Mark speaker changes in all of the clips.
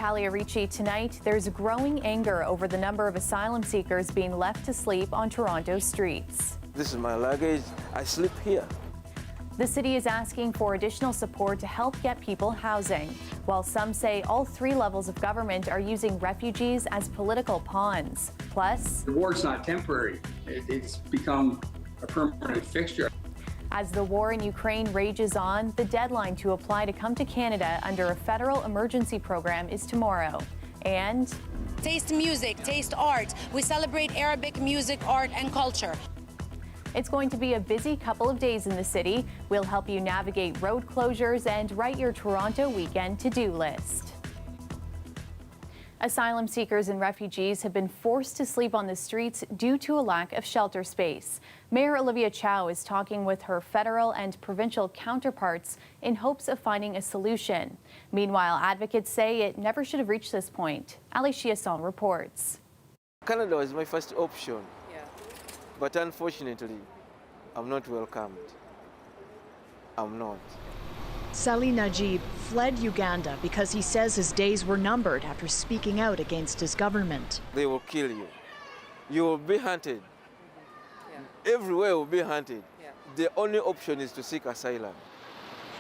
Speaker 1: Talia Ricci. Tonight, there's growing anger over the number of asylum seekers being left to sleep on Toronto streets.
Speaker 2: This is my luggage. I sleep here.
Speaker 1: The city is asking for additional support to help get people housing, while some say all three levels of government are using refugees as political pawns. Plus,
Speaker 3: the war's not temporary. It's become a permanent fixture.
Speaker 1: As the war in Ukraine rages on, the deadline to apply to come to Canada under a federal emergency program is tomorrow. And
Speaker 4: taste music, taste art. We celebrate Arabic music, art, and culture.
Speaker 1: It's going to be a busy couple of days in the city. We'll help you navigate road closures and write your Toronto weekend to-do list. Asylum seekers and refugees have been forced to sleep on the streets due to a lack of shelter space. Mayor Olivia Chow is talking with her federal and provincial counterparts in hopes of finding a solution. Meanwhile, advocates say it never should have reached this point. Ali Chiasson reports.
Speaker 2: Canada was my first option, but unfortunately, I'm not welcomed. I'm not.
Speaker 5: Salih Najib fled Uganda because he says his days were numbered after speaking out against his government.
Speaker 2: They will kill you. You will be hunted. Everywhere will be hunted. The only option is to seek asylum.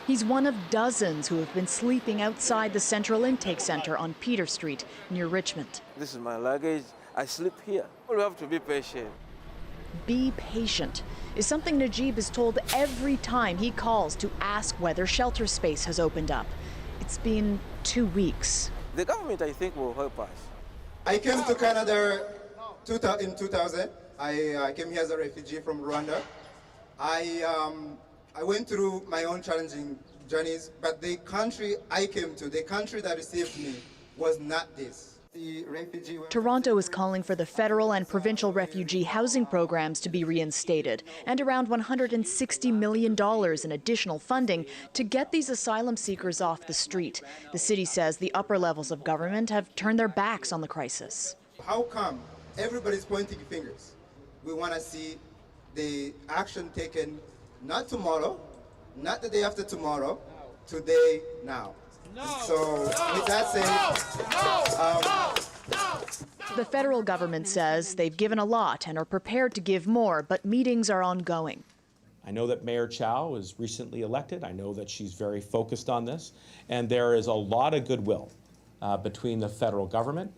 Speaker 5: He's one of dozens who have been sleeping outside the Central Intake Center on Peter Street near Richmond.
Speaker 2: This is my luggage. I sleep here. You have to be patient.
Speaker 5: Be patient is something Najib is told every time he calls to ask whether shelter space has opened up. It's been 2 weeks.
Speaker 2: The government, I think, will help us.
Speaker 6: I came to Canada in 2000. I came here as a refugee from Rwanda. I went through my own challenging journeys, but the country I came to, the country that received me, was not this.
Speaker 5: Toronto is calling for the federal and provincial refugee housing programs to be reinstated and around $160 million in additional funding to get these asylum seekers off the street. The city says the upper levels of government have turned their backs on the crisis.
Speaker 6: How come everybody's pointing fingers? We want to see the action taken not tomorrow, not the day after tomorrow, today, now. So with that said,
Speaker 5: the federal government says they've given a lot and are prepared to give more, but meetings are ongoing.
Speaker 7: I know that Mayor Chow was recently elected. I know that she's very focused on this, and there is a lot of goodwill between the federal government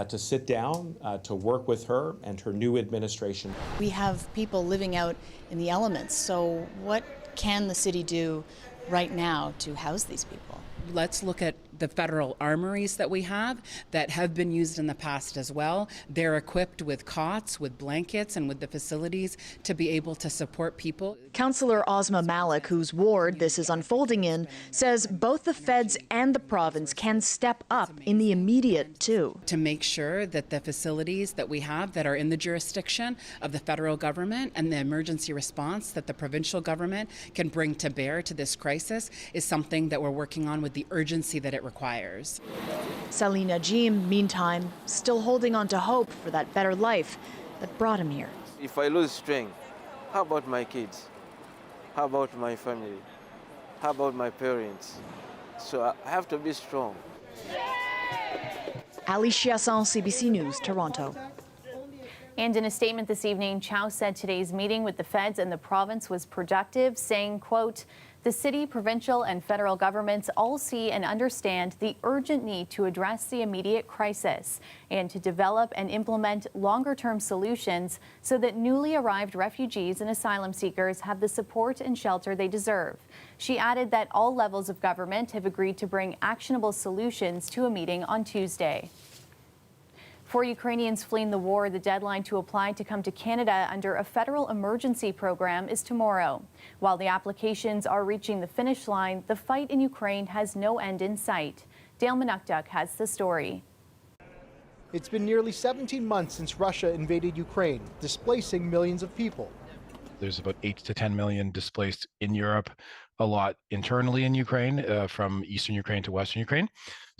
Speaker 7: to sit down, to work with her and her new administration.
Speaker 8: We have people living out in the elements, so what can the city do right now to house these people?
Speaker 9: Let's look at the federal armories that we have that have been used in the past as well. They're equipped with cots, with blankets, and with the facilities to be able to support people.
Speaker 5: Councillor Ozma Malik, whose ward this is unfolding in, says both the feds and the province can step up in the immediate too.
Speaker 9: To make sure that the facilities that we have that are in the jurisdiction of the federal government and the emergency response that the provincial government can bring to bear to this crisis is something that we're working on with the urgency that it requires.
Speaker 5: Salih Najib, meantime, still holding on to hope for that better life that brought him here.
Speaker 2: If I lose strength, how about my kids? How about my family? How about my parents? So I have to be strong.
Speaker 5: Ali Chiasson, CBC News, Toronto.
Speaker 1: And in a statement this evening, Chow said today's meeting with the feds and the province was productive, saying, quote, "The city, provincial and federal governments all see and understand the urgent need to address the immediate crisis and to develop and implement longer-term solutions so that newly arrived refugees and asylum seekers have the support and shelter they deserve." She added that all levels of government have agreed to bring actionable solutions to a meeting on Tuesday. For Ukrainians fleeing the war, the deadline to apply to come to Canada under a federal emergency program is tomorrow. While the applications are reaching the finish line, the fight in Ukraine has no end in sight. Dale Manukduk has the story.
Speaker 10: It's been nearly 17 months since Russia invaded Ukraine, displacing millions of people.
Speaker 11: There's about 8 to 10 million displaced in Europe, a lot internally in Ukraine, from eastern Ukraine to western Ukraine.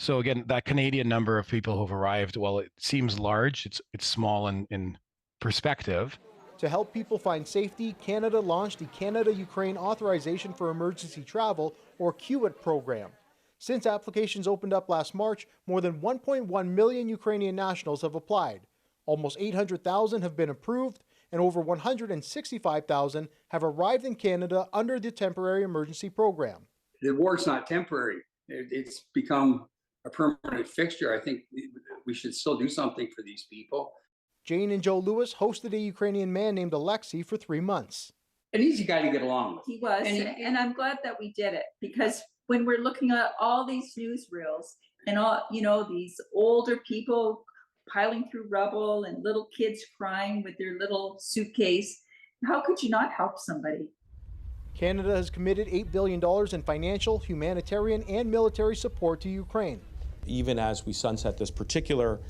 Speaker 11: So again, that Canadian number of people who've arrived, while it seems large, it's small in perspective.
Speaker 10: To help people find safety, Canada launched the Canada-Ukraine Authorization for Emergency Travel, or QIT program. Since applications opened up last March, more than 1.1 million Ukrainian nationals have applied. Almost 800,000 have been approved, and over 165,000 have arrived in Canada under the temporary emergency program.
Speaker 3: The war's not temporary. It's become a permanent fixture. I think we should still do something for these people.
Speaker 10: Jane and Joe Lewis hosted a Ukrainian man named Alexei for 3 months.
Speaker 3: An easy guy to get along with.
Speaker 12: He was, and I'm glad that we did it, because when we're looking at all these newsreels and all, these older people piling through rubble and little kids crying with their little suitcase, how could you not help somebody?
Speaker 10: Canada has committed $8 billion in financial, humanitarian, and military support to Ukraine.
Speaker 7: Even as we sunset this particular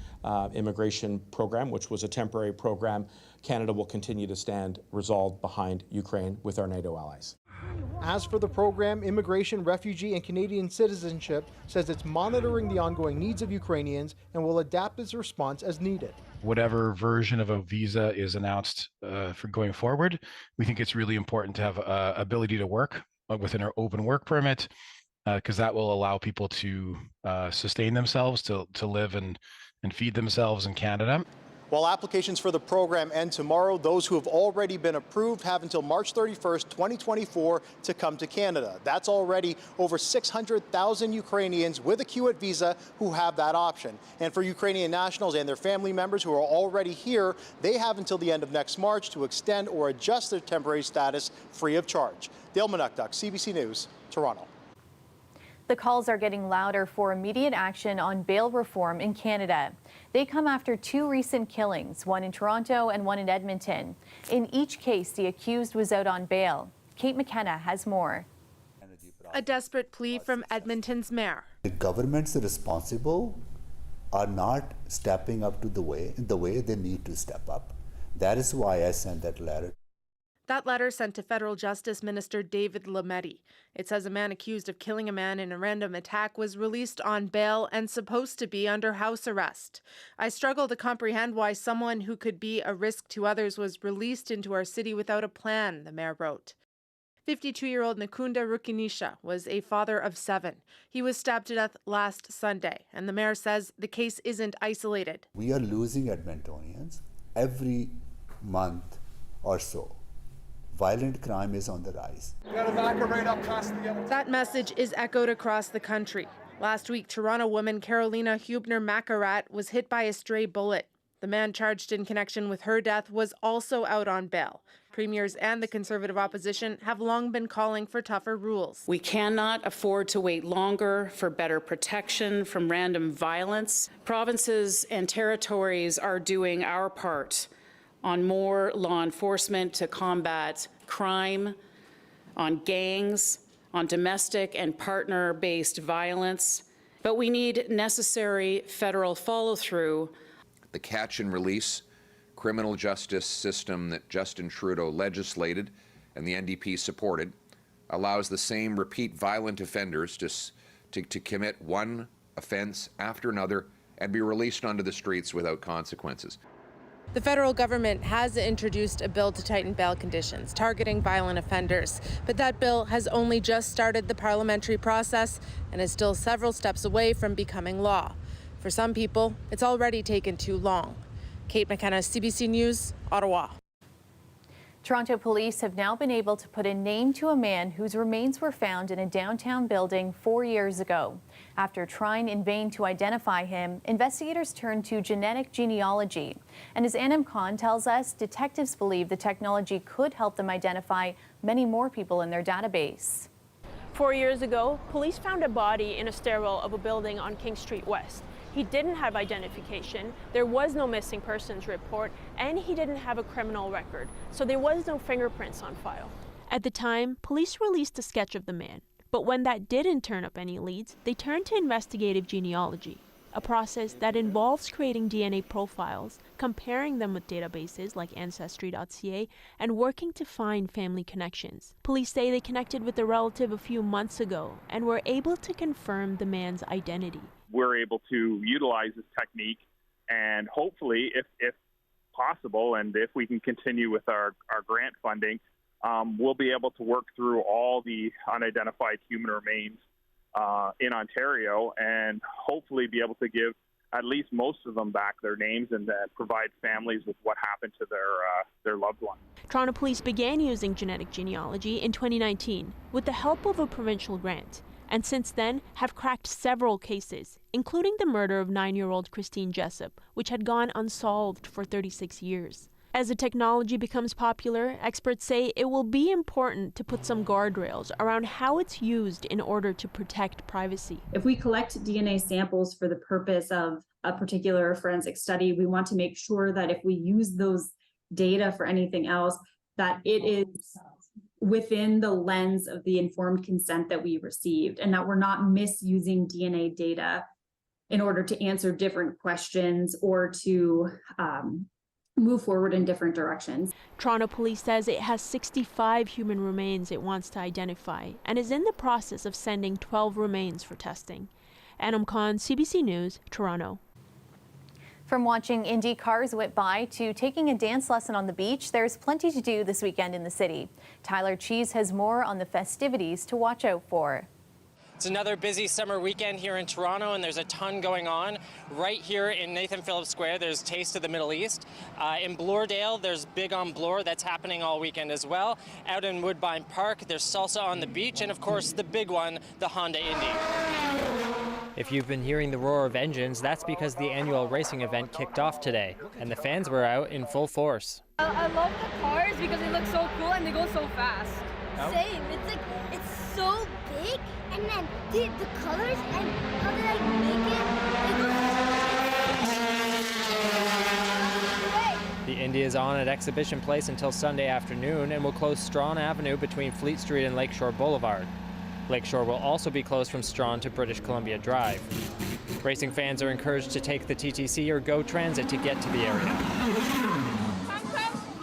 Speaker 7: immigration program, which was a temporary program, Canada will continue to stand resolved behind Ukraine with our NATO allies.
Speaker 10: As for the program, Immigration, Refugee, and Canadian Citizenship says it's monitoring the ongoing needs of Ukrainians and will adapt its response as needed.
Speaker 11: Whatever version of a visa is announced for going forward, we think it's really important to have ability to work within our open work permit, because that will allow people to sustain themselves, to live and feed themselves in Canada.
Speaker 10: While applications for the program end tomorrow, those who have already been approved have until March 31st, 2024 to come to Canada. That's already over 600,000 Ukrainians with a Kiewit visa who have that option. And for Ukrainian nationals and their family members who are already here, they have until the end of next March to extend or adjust their temporary status free of charge. Dale Manukduk, CBC News, Toronto.
Speaker 1: The calls are getting louder for immediate action on bail reform in Canada. They come after 2 recent killings, one in Toronto and one in Edmonton. In each case, the accused was out on bail. Kate McKenna has more.
Speaker 13: A desperate plea from Edmonton's mayor.
Speaker 14: The governments responsible are not stepping up to the way they need to step up. That is why I sent that letter.
Speaker 13: That letter sent to Federal Justice Minister David Lametti. It says a man accused of killing a man in a random attack was released on bail and supposed to be under house arrest. I struggle to comprehend why someone who could be a risk to others was released into our city without a plan, the mayor wrote. 52-year-old Nakunda Rukinisha was a father of 7. He was stabbed to death last Sunday, and the mayor says the case isn't isolated.
Speaker 14: We are losing Edmontonians every month or so. Violent crime is on the rise.
Speaker 13: That message is echoed across the country. Last week, Toronto woman Carolina Hubner-Macarat was hit by a stray bullet. The man charged in connection with her death was also out on bail. Premiers and the Conservative opposition have long been calling for tougher rules.
Speaker 15: We cannot afford to wait longer for better protection from random violence. Provinces and territories are doing our part on more law enforcement to combat crime, on gangs, on domestic and partner-based violence. But we need necessary federal follow-through.
Speaker 16: The catch and release criminal justice system that Justin Trudeau legislated and the NDP supported allows the same repeat violent offenders to commit one offense after another and be released onto the streets without consequences.
Speaker 13: The federal government has introduced a bill to tighten bail conditions, targeting violent offenders. But that bill has only just started the parliamentary process and is still several steps away from becoming law. For some people, it's already taken too long. Kate McKenna, CBC News, Ottawa.
Speaker 1: Toronto police have now been able to put a name to a man whose remains were found in a downtown building 4 years ago. After trying in vain to identify him, investigators turned to genetic genealogy. And as Anam Khan tells us, detectives believe the technology could help them identify many more people in their database.
Speaker 17: 4 years ago, police found a body in a stairwell of a building on King Street West. He didn't have identification, there was no missing persons report, and he didn't have a criminal record, so there was no fingerprints on file. At the time, police released a sketch of the man, but when that didn't turn up any leads, they turned to investigative genealogy, a process that involves creating DNA profiles, comparing them with databases like Ancestry.ca, and working to find family connections. Police say they connected with a relative a few months ago and were able to confirm the man's identity.
Speaker 18: We're able to utilize this technique and hopefully, if possible, and if we can continue with our grant funding, we'll be able to work through all the unidentified human remains in Ontario, and hopefully be able to give at least most of them back their names and provide families with what happened to their loved one.
Speaker 17: Toronto Police began using genetic genealogy in 2019 with the help of a provincial grant, and since then have cracked several cases, including the murder of 9-year-old Christine Jessup, which had gone unsolved for 36 years. As the technology becomes popular, experts say it will be important to put some guardrails around how it's used in order to protect privacy.
Speaker 19: If we collect DNA samples for the purpose of a particular forensic study, we want to make sure that if we use those data for anything else, that it is within the lens of the informed consent that we received, and that we're not misusing DNA data in order to answer different questions or to move forward in different directions.
Speaker 17: Toronto Police says it has 65 human remains it wants to identify and is in the process of sending 12 remains for testing. Anam Khan, CBC News, Toronto.
Speaker 1: From watching Indy cars whip by to taking a dance lesson on the beach, there's plenty to do this weekend in the city. Tyler Cheese has more on the festivities to watch out for.
Speaker 20: It's another busy summer weekend here in Toronto, and there's a ton going on. Right here in Nathan Phillips Square, there's Taste of the Middle East. In Bloordale, there's Big on Bloor. That's happening all weekend as well. Out in Woodbine Park, there's Salsa on the Beach, and of course, the big one, the Honda Indy.
Speaker 21: If you've been hearing the roar of engines, that's because the annual racing event kicked off today, and the fans were out in full force.
Speaker 22: I love the cars because they look so cool and they go so fast.
Speaker 21: Oh.
Speaker 22: Same. It's so big, and then the colors and how they make it.
Speaker 21: The Indy is on at Exhibition Place until Sunday afternoon and will close Strawn Avenue between Fleet Street and Lakeshore Boulevard. Lakeshore will also be closed from Strawn to British Columbia Drive. Racing fans are encouraged to take the TTC or GO Transit to get to the area.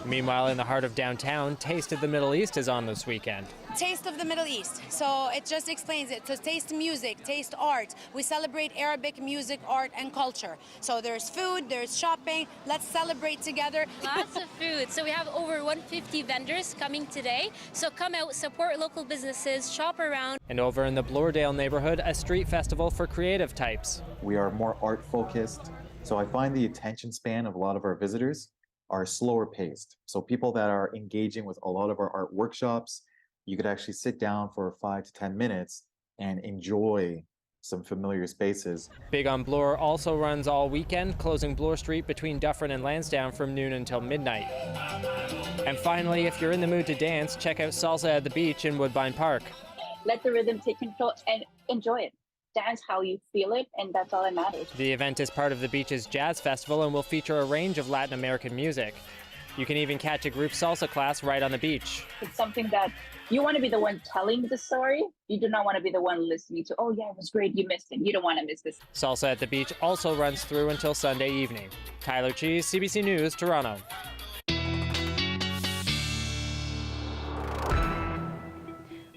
Speaker 21: Meanwhile, in the heart of downtown, Taste of the Middle East is on this weekend.
Speaker 4: Taste of the Middle East. So it just explains it. So taste music, taste art. We celebrate Arabic music, art, and culture. So there's food, there's shopping. Let's celebrate together.
Speaker 23: Lots of food. So we have over 150 vendors coming today. So come out, support local businesses, shop around.
Speaker 21: And over in the Bloordale neighborhood, a street festival for creative types.
Speaker 24: We are more art focused. So I find the attention span of a lot of our visitors are slower paced. So people that are engaging with a lot of our art workshops, you could actually sit down for 5 to 10 minutes and enjoy some familiar spaces.
Speaker 21: Big on Bloor also runs all weekend, closing Bloor Street between Dufferin and Lansdowne from noon until midnight. And finally, if you're in the mood to dance, check out Salsa at the Beach in Woodbine Park.
Speaker 25: Let the rhythm take control and enjoy it. Dance how you feel it, and that's all that matters.
Speaker 21: The event is part of the beach's Jazz Festival and will feature a range of Latin American music. You can even catch a group salsa class right on the beach.
Speaker 25: It's something that you want to be the one telling the story. You do not want to be the one listening to, oh yeah, it was great, you missed it. You don't want to miss this.
Speaker 21: Salsa at the Beach also runs through until Sunday evening. Tyler Cheese, CBC News, Toronto.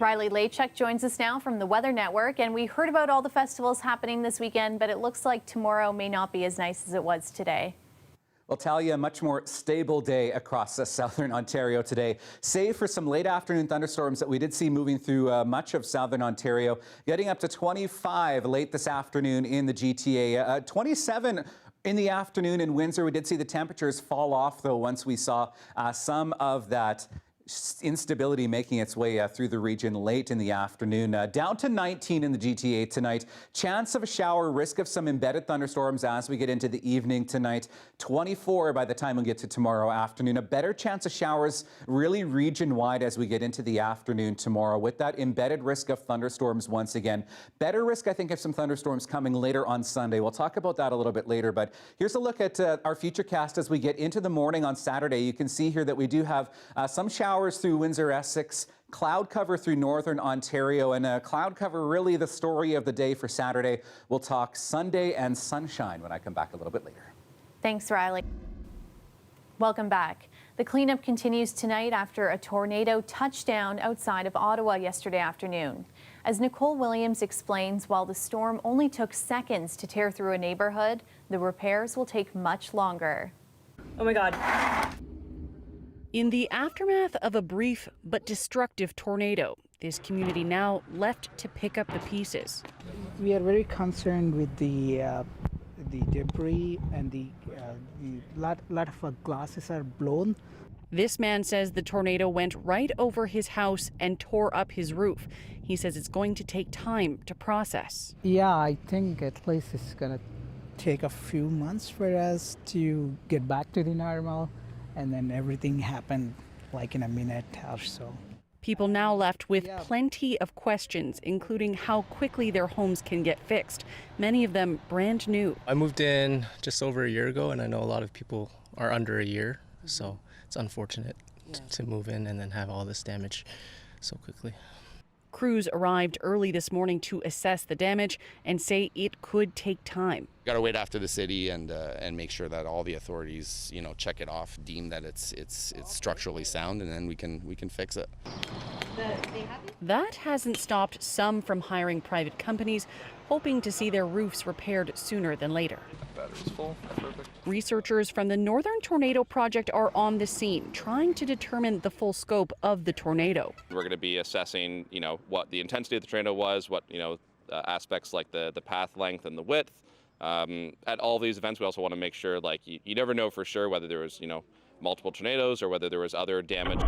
Speaker 1: Riley Lachuk joins us now from the Weather Network, and we heard about all the festivals happening this weekend, but it looks like tomorrow may not be as nice as it was today.
Speaker 26: Well, Talia, a much more stable day across southern Ontario today, save for some late afternoon thunderstorms that we did see moving through much of southern Ontario, getting up to 25 late this afternoon in the GTA, 27 in the afternoon in Windsor. We did see the temperatures fall off, though, once we saw some of that instability making its way through the region late in the afternoon. Down to 19 in the GTA tonight. Chance of a shower, risk of some embedded thunderstorms as we get into the evening tonight. 24 by the time we get to tomorrow afternoon. A better chance of showers really region-wide as we get into the afternoon tomorrow with that embedded risk of thunderstorms once again. Better risk, I think, of some thunderstorms coming later on Sunday. We'll talk about that a little bit later, but here's a look at our futurecast as we get into the morning on Saturday. You can see here that we do have some showers through Windsor, Essex, cloud cover through northern Ontario, and cloud cover really the story of the day for Saturday. We'll talk Sunday and sunshine when I come back a little bit later.
Speaker 1: Thanks, Riley. Welcome back. The cleanup continues tonight after a tornado touched down outside of Ottawa yesterday afternoon. As Nicole Williams explains, while the storm only took seconds to tear through a neighborhood, the repairs will take much longer.
Speaker 27: Oh my God.
Speaker 28: In the aftermath of a brief but destructive tornado,
Speaker 2: This community now left to pick up the pieces.
Speaker 3: We are very concerned with the debris and the lot of glasses are blown.
Speaker 2: This man says the tornado went right over his house and tore up his roof. He says it's going to take time to process.
Speaker 3: Yeah, I think at least it's going to take a few months for us to get back to the normal, and then everything happened like in a minute or so.
Speaker 2: People now left with plenty of questions, including how quickly their homes can get fixed, many of them brand new.
Speaker 5: I moved in just over a year ago, and I know a lot of people are under a year, so it's unfortunate to move in and then have all this damage so quickly.
Speaker 2: Crews arrived early this morning to assess the damage and say it could take time.
Speaker 6: Got to wait after the city and make sure that all the authorities, check it off, deem that it's structurally sound, and then we can fix it.
Speaker 2: That hasn't stopped some from hiring private companies, hoping to see their roofs repaired sooner than later.
Speaker 6: Battery's full. Perfect.
Speaker 2: Researchers from the Northern Tornado Project are on the scene, trying to determine the full scope of the tornado.
Speaker 8: We're going to be assessing, what the intensity of the tornado was, what, aspects like the path length and the width. At all these events, we also want to make sure, you never know for sure whether there was, multiple tornadoes or whether there was other damage.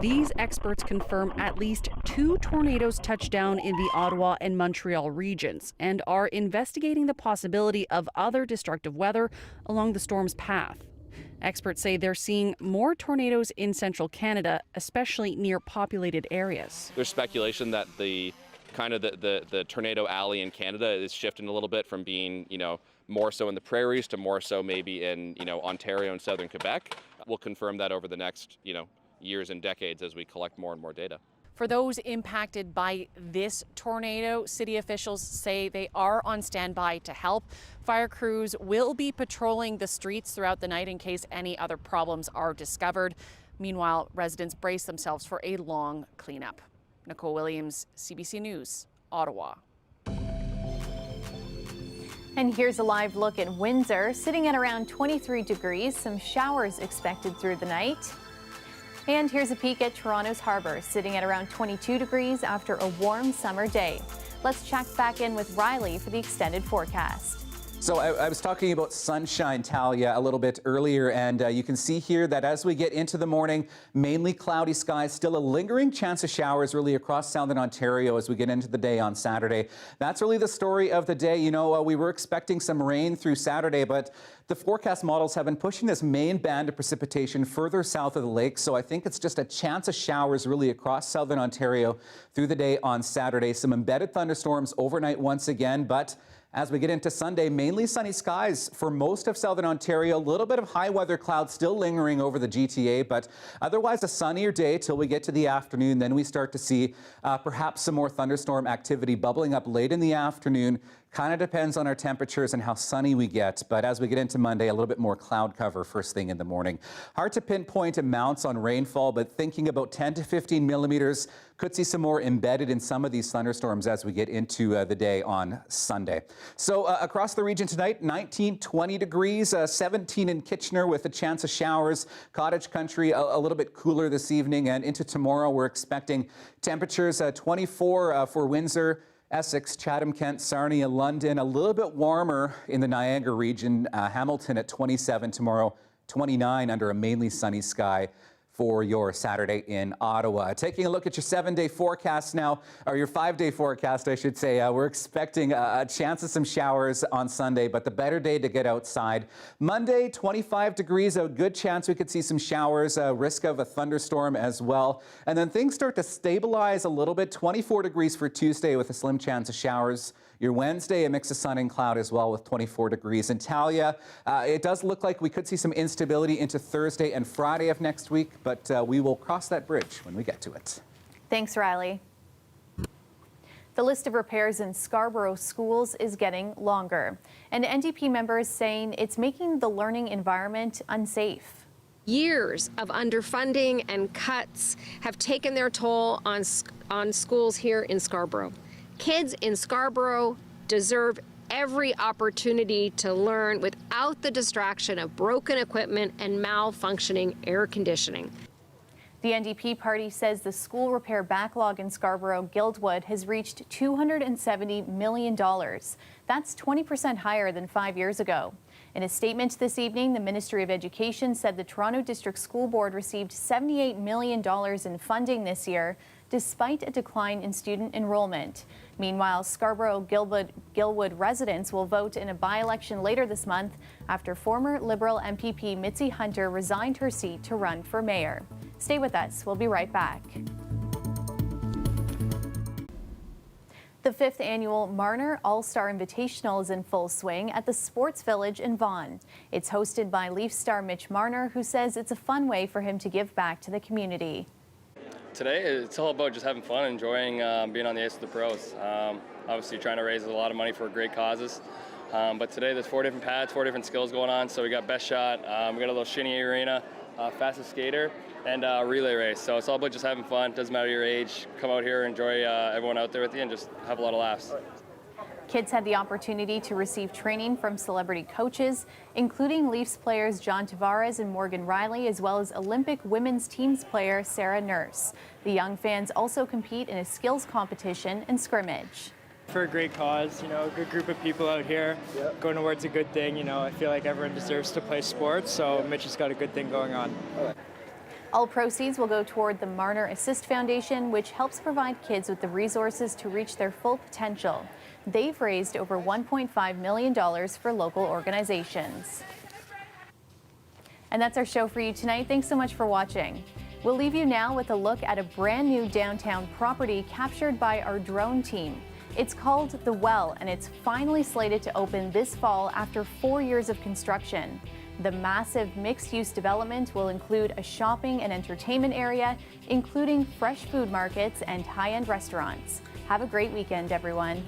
Speaker 2: These experts confirm at least 2 tornadoes touched down in the Ottawa and Montreal regions and are investigating the possibility of other destructive weather along the storm's path. Experts say they're seeing more tornadoes in central Canada, especially near populated areas.
Speaker 8: There's speculation that the tornado alley in Canada is shifting a little bit from being, more so in the prairies to more so maybe in, Ontario and southern Quebec. We'll confirm that over the next, years and decades as we collect more and more data.
Speaker 2: For those impacted by this tornado, city officials say they are on standby to help. Fire crews will be patrolling the streets throughout the night in case any other problems are discovered. Meanwhile, residents brace themselves for a long cleanup. Nicole Williams, CBC News, Ottawa.
Speaker 1: And here's a live look at Windsor, sitting at around 23 degrees, some showers expected through the night. And here's a peek at Toronto's Harbour, sitting at around 22 degrees after a warm summer day. Let's check back in with Riley for the extended forecast.
Speaker 26: So I was talking about sunshine, Talia, a little bit earlier, and you can see here that as we get into the morning, mainly cloudy skies, still a lingering chance of showers really across southern Ontario as we get into the day on Saturday. That's really the story of the day. We were expecting some rain through Saturday, but the forecast models have been pushing this main band of precipitation further south of the lake, so I think it's just a chance of showers really across southern Ontario through the day on Saturday. Some embedded thunderstorms overnight once again, but as we get into Sunday, mainly sunny skies for most of southern Ontario. A little bit of high weather clouds still lingering over the GTA, but otherwise a sunnier day till we get to the afternoon. Then we start to see perhaps some more thunderstorm activity bubbling up late in the afternoon. Kind of depends on our temperatures and how sunny we get. But as we get into Monday, a little bit more cloud cover first thing in the morning. Hard to pinpoint amounts on rainfall, but thinking about 10 to 15 millimeters. Could see some more embedded in some of these thunderstorms as we get into the day on Sunday. So across the region tonight, 19, 20 degrees, 17 in Kitchener with a chance of showers. Cottage country a little bit cooler this evening, and into tomorrow we're expecting temperatures 24 for Windsor, Essex, Chatham, Kent, Sarnia, London, a little bit warmer in the Niagara region. Hamilton at 27 tomorrow, 29 under a mainly sunny sky for your Saturday in Ottawa. Taking a look at your 7-day forecast now, or your 5-day forecast, I should say. We're expecting a chance of some showers on Sunday, but the better day to get outside. Monday, 25 degrees, a good chance we could see some showers, risk of a thunderstorm as well. And then things start to stabilize a little bit. 24 degrees for Tuesday with a slim chance of showers. Your Wednesday, a mix of sun and cloud as well with 24 degrees. In Talia, it does look like we could see some instability into Thursday and Friday of next week, but we will cross that bridge when we get to it.
Speaker 1: Thanks, Riley. The list of repairs in Scarborough schools is getting longer, and NDP members saying it's making the learning environment unsafe.
Speaker 9: Years of underfunding and cuts have taken their toll on schools here in Scarborough. Kids in Scarborough deserve every opportunity to learn without the distraction of broken equipment and malfunctioning air conditioning.
Speaker 1: The NDP party says the school repair backlog in Scarborough-Guildwood has reached $270 million. That's 20% higher than 5 years ago. In a statement this evening, the Ministry of Education said the Toronto District School Board received $78 million in funding this year, despite a decline in student enrollment. Meanwhile, Scarborough-Guildwood residents will vote in a by-election later this month after former Liberal MPP Mitzi Hunter resigned her seat to run for mayor. Stay with us. We'll be right back. The 5th annual Marner All-Star Invitational is in full swing at the Sports Village in Vaughan. It's hosted by Leaf star Mitch Marner, who says it's a fun way for him to give back to the community.
Speaker 7: Today, it's all about just having fun, enjoying being on the ice with the pros. Obviously trying to raise a lot of money for great causes. But today there's 4 different pads, 4 different skills going on. So we got best shot, we got a little shinny arena, fastest skater, and relay race. So it's all about just having fun. Doesn't matter your age. Come out here, enjoy everyone out there with you, and just have a lot of laughs.
Speaker 1: Kids had the opportunity to receive training from celebrity coaches, including Leafs players John Tavares and Morgan Riley, as well as Olympic women's teams player Sarah Nurse. The young fans also compete in a skills competition and scrimmage.
Speaker 10: For a great cause, you know, a good group of people out here going towards a good thing. You know, I feel like everyone deserves to play sports, so Mitch has got a good thing going on.
Speaker 1: All proceeds will go toward the Marner Assist Foundation, which helps provide kids with the resources to reach their full potential. They've raised over $1.5 million for local organizations. And that's our show for you tonight. Thanks so much for watching. We'll leave you now with a look at a brand new downtown property captured by our drone team. It's called The Well, and it's finally slated to open this fall after 4 years of construction. The massive mixed-use development will include a shopping and entertainment area, including fresh food markets and high-end restaurants. Have a great weekend, everyone.